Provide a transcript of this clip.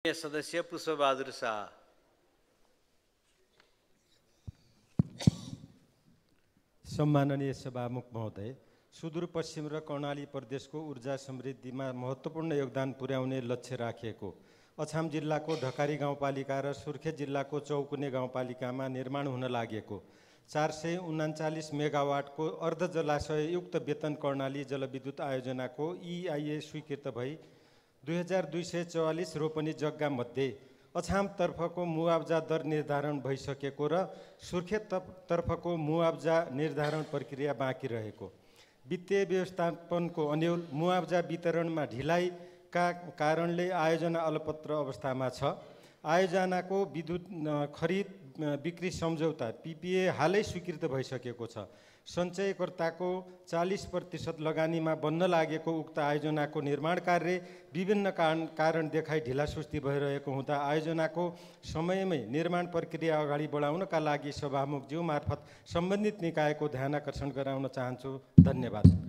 सदस्य पुष्पबहादुर शाह। सम्माननीय सभामुख महोदय, सुदूरपश्चिम र कर्णाली प्रदेशको ऊर्जा समृद्धिमा महत्त्वपूर्ण योगदान पुर्याउने लक्ष्य राखिएको अछाम जिल्लाको ढकारी गाउँपालिका र सुर्खेत जिल्लाको चौकुने गाउँपालिकामा निर्माण हुन लागेको 439 मेगावाटको अर्ध जलाशययुक्त बेतन कर्णाली जलविद्युत आयोजनाको EIA स्वीकृत भई 2244 रोपनी जग्गा मध्ये अछामतर्फको मुआब्जा दर निर्धारण भइसकेको र सुर्खेत तर्फको मुआब्जा निर्धारण प्रक्रिया बाँकी रहेको, वित्तीय व्यवस्थापनको अन्यल मुआब्जा वितरणमा ढिलाइका कारणले आयोजना अलपत्र अवस्थामा छ। आयोजनाको विद्युत खरिद बिक्री सम्झौता PPA हालै स्वीकृत भइसकेको छ। सञ्चयकर्ताको 40% लगानीमा बन्न लागेको उक्त आयोजनाको निर्माण कार्य विभिन्न कारण देखाई ढिलासुस्ती भइरहेको हुँदा आयोजनाको समयमै निर्माण प्रक्रिया अगाडि बढाउनका लागि सभामुखज्यू मार्फत सम्बन्धित निकायको ध्यानाकर्षण गराउन चाहन्छु। धन्यवाद।